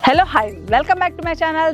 Hello, hi, welcome back to my channel.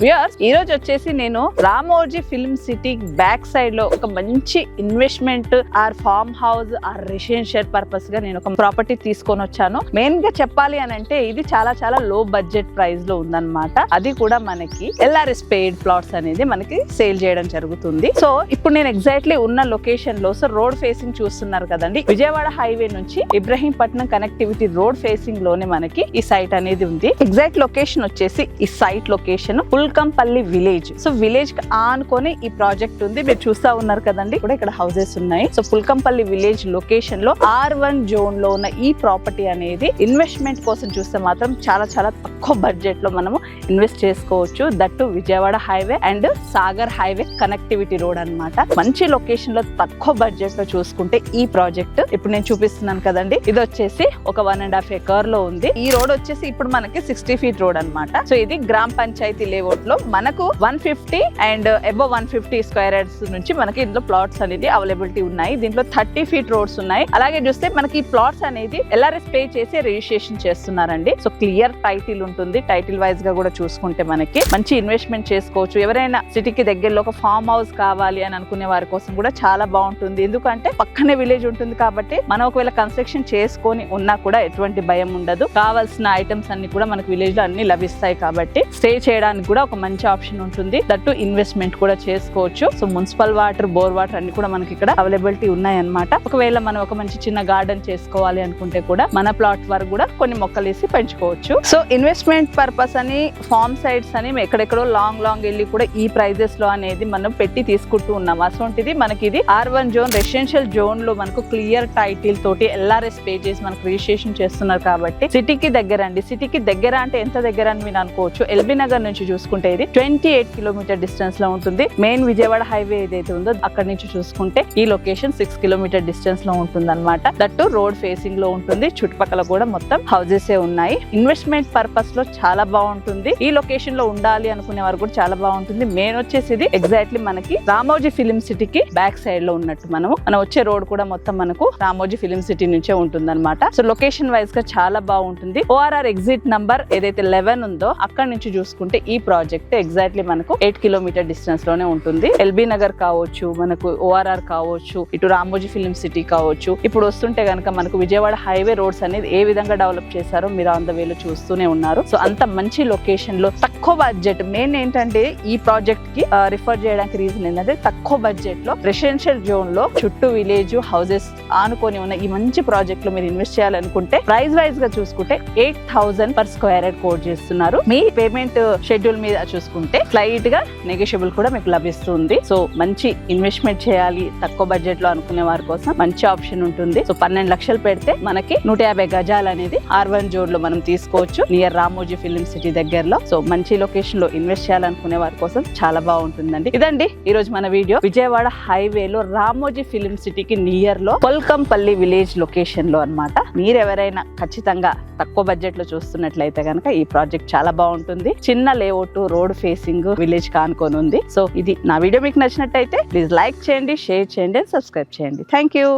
Viewers ఈ రోజు వచ్చేసి నేను Ramoji film city back side లో ఒక మంచి investment or farm house or residential purpose గా నేను ఒక ప్రాపర్టీ తీసుకొని వచ్చాను. మెయిన్ గా చెప్పాలి అని అంటే ఇది చాలా లో బడ్జెట్ ప్రైస్ లో ఉందన్నమాట. అది కూడా మనకి LRS పెయిడ్ ప్లాట్స్ అనేది మనకి సేల్ చేయడం జరుగుతుంది. సో ఇప్పుడు నేను ఎగ్జాక్ట్లీ ఉన్న లొకేషన్ లో రోడ్ ఫేసింగ్ చూస్తున్నారు కదండి, విజయవాడ హైవే నుంచి ఇబ్రహీంపట్నం కనెక్టివిటీ రోడ్ ఫేసింగ్ లోనే మనకి ఈ సైట్ అనేది ఉంది. ఎగ్జాక్ట్ లొకేషన్ వచ్చేసి ఈ site location Pulkampalli village. So village కి ఆనుకొని ఈ ప్రాజెక్ట్ ఉంది. మీరు చూస్తా ఉన్నారు కదండి, కూడా ఇక్కడ హౌసెస్ ఉన్నాయి. సో పుల్కంపల్లి విలేజ్ లొకేషన్ లో R1 జోన్ లో ఉన్న ఈ ప్రాపర్టీ అనేది ఇన్వెస్ట్మెంట్ కోసం చూస్తే మాత్రం చాలా తక్కువ బడ్జెట్ లో మనము ఇన్వెస్ట్ చేసుకోవచ్చు. That Vijayawada highway and Sagar highway connectivity road అన్నమాట. మంచి లొకేషన్ లో తక్కువ బడ్జెట్ లో చూసుకుంటే ఈ ప్రాజెక్ట్ ఇప్పుడు నేను చూపిస్తున్నాను కదండి, ఇది వచ్చేసి ఒక 1.5 acre లో ఉంది. ఈ రోడ్ వచ్చేసి ఇప్పుడు మనకి 60 feet రోడ్ అన్నమాట. సో ఇది గ్రామ పంచాయతీ లేఅవుట్ లో మనకు 150 అండ్ అబవ్ 150 స్క్వేర్ యార్డ్స్ నుంచి మనకి ఇందులో ప్లాట్స్ అనేది అవైలబిలిటీ ఉన్నాయి. దీంట్లో 30 feet రోడ్స్ ఉన్నాయి. అలాగే చూస్తే మనకి ఈ ప్లాట్స్ అనేది LRS పే చేసి రిజిస్ట్రేషన్ చేస్తున్నారండి. సో క్లియర్ టైటిల్ ఉంటుంది. టైటిల్ వైజ్ గా కూడా చూసుకుంటే మనకి మంచి ఇన్వెస్ట్మెంట్ చేసుకోవచ్చు. ఎవరైనా సిటీకి దగ్గరలో ఒక ఫార్మ్ హౌస్ కావాలి అని అనుకునే వారి కోసం కూడా చాలా బాగుంటుంది. ఎందుకంటే పక్కనే విలేజ్ ఉంటుంది కాబట్టి మనం ఒకవేళ కన్స్ట్రక్షన్ చేసుకొని ఉన్నా కూడా ఎటువంటి భయం ఉండదు. కావాల్సిన ఐటమ్స్ అన్ని కూడా మనకి విలేజ్ లో అన్ని లభిస్తాయి కాబట్టి స్టే చేయడానికి కూడా ఒక మంచి ఆప్షన్ ఉంటుంది. దట్టు ఇన్వెస్ట్మెంట్ కూడా చేసుకోవచ్చు. So municipal water, bore water అన్ని కూడా మనకి ఇక్కడ అవైలబిలిటీ ఉన్నాయి అన్నమాట. ఒకవేళ మనం ఒక మంచి చిన్న గార్డెన్ చేసుకోవాలి అనుకుంటే కూడా మన ప్లాట్ వరకు కూడా కొన్ని మొక్కలు వేసి పెంచుకోవచ్చు. సో ఇన్వెస్ట్మెంట్ పర్పస్ అని ఫార్మ్ సైట్స్ అని ఎక్కడెక్కడో లాంగ్ వెళ్ళి కూడా ఈ ప్రైజెస్ లో అనేది మనం పెట్టి తీసుకుంటూ ఉన్నాం. అసొంటిది మనకి ఇది R1 జోన్ రెసిడెన్షియల్ జోన్ లో మనకు క్లియర్ టైటిల్ తోటి LRS పే చేసి మనకు రిజిస్ట్రేషన్ చేస్తున్నారు కాబట్టి సిటీకి దగ్గర అండి. సిటీకి దగ్గర అంటే ఎంత దగ్గర అని మీరు అనుకోవచ్చు. LB నగర్ నుంచి చూసుకుంటే ఇది 28 కిలోమీటర్ డిస్టెన్స్ లో ఉంటుంది. మెయిన్ విజయవాడ హైవే ఏదైతే ఉందో అక్కడ నుంచి చూసుకుంటే ఈ లొకేషన్ 6 కిలోమీటర్ డిస్టెన్స్ లో ఉంటుంది అనమాట. దట్టు రోడ్ ఫేసింగ్ లో ఉంటుంది. చుట్టుపక్కల కూడా మొత్తం హౌసెస్ ఉన్నాయి. ఇన్వెస్ట్మెంట్ పర్పస్ లో చాలా బాగుంటుంది. ఈ లొకేషన్ లో ఉండాలి అనుకునే వారు కూడా చాలా బాగుంటుంది. మెయిన్ వచ్చేసి ఇది ఎగ్జాక్ట్లీ మనకి రామోజీ ఫిలిం సిటీకి బ్యాక్ సైడ్ లో ఉన్నట్టు మనం వచ్చే రోడ్ కూడా మొత్తం మనకు రామోజీ ఫిలిం సిటీ నుంచే ఉంటుంది అనమాట. సో లొకేషన్ వైజ్ గా చాలా బాగుంటుంది. ORR ఎగ్జిట్ నంబర్ ఏదైతే 11 ఉందో అక్కడ నుంచి చూసుకుంటే ఈ ప్రాజెక్ట్ ఎగ్జాక్ట్లీ మనకు 8 కిలోమీటర్ డిస్టెన్స్ లోనే ఉంటుంది. LB నగర్ కావచ్చు, మనకు ORR కావచ్చు, ఇటు రామోజీ ఫిలిం సిటీ కావచ్చు. ఇప్పుడు వస్తుంటే కనుక మనకు విజయవాడ హైవే రోడ్స్ అనేది ఏ విధంగా డెవలప్ చేశారో మీరు ఆన్ ద వేలో చూస్తూనే ఉన్నారు. సో అంత మంచి లొకేషన్ లో తక్కువ బడ్జెట్. మెయిన్ ఏంటంటే ఈ ప్రాజెక్ట్ కి రిఫర్ చేయడానికి రీజన్ ఏంటంటే తక్కువ బడ్జెట్ లో రెసిడెన్షియల్ జోన్ లో చుట్టూ విలేజ్ హౌసెస్ ఆనుకొని ఉన్న ఈ మంచి ప్రాజెక్ట్ లో మీరు ఇన్వెస్ట్ చేయాలనుకుంటే ప్రైస్ వైజ్ గా చూసుకుంటే 8,000 per square యార్డ్ కోట్ చేస్తున్నారు. మీ పేమెంట్ షెడ్యూల్ మీద చూసుకుంటే స్లైట్ గా నెగోషియబుల్ కూడా మీకు లభిస్తుంది. సో మంచి ఇన్వెస్ట్మెంట్ చేయాలి తక్కువ బడ్జెట్ లో అనుకునే వారి కోసం మంచి ఆప్షన్ ఉంటుంది. సో 12 లక్షలు పెడితే మనకి 150 గజాలు అనేది R1 జోన్ లో మనం తీసుకోవచ్చు, నియర్ రామోజీ ఫిలిం సిటీ దగ్గరలో. సో మంచి లొకేషన్ లో ఇన్వెస్ట్ చేయాలనుకునే వారి కోసం చాలా బాగుంటుందండి. ఇదండి ఈ రోజు మన వీడియో. విజయవాడ హైవే లో రామోజీ ఫిలిం సిటీకి నియర్ లో పుల్కంపల్లి విలేజ్ లొకేషన్ లో అన్నమాట. మీరు ఎవరైనా ఖచ్చితంగా తక్కువ బడ్జెట్ లో చూస్తున్నట్లయితే కనుక ఈ ప్రాజెక్ట్ చాలా బాగుంటుంది. చిన్న లేఅవుట్, రోడ్ ఫేసింగ్, విలేజ్ కానుకొని ఉంది. సో ఇది నా వీడియో మీకు నచ్చినట్టయితే ప్లీజ్ లైక్ చేయండి, షేర్ చేయండి, సబ్స్క్రైబ్ చేయండి. Thank you.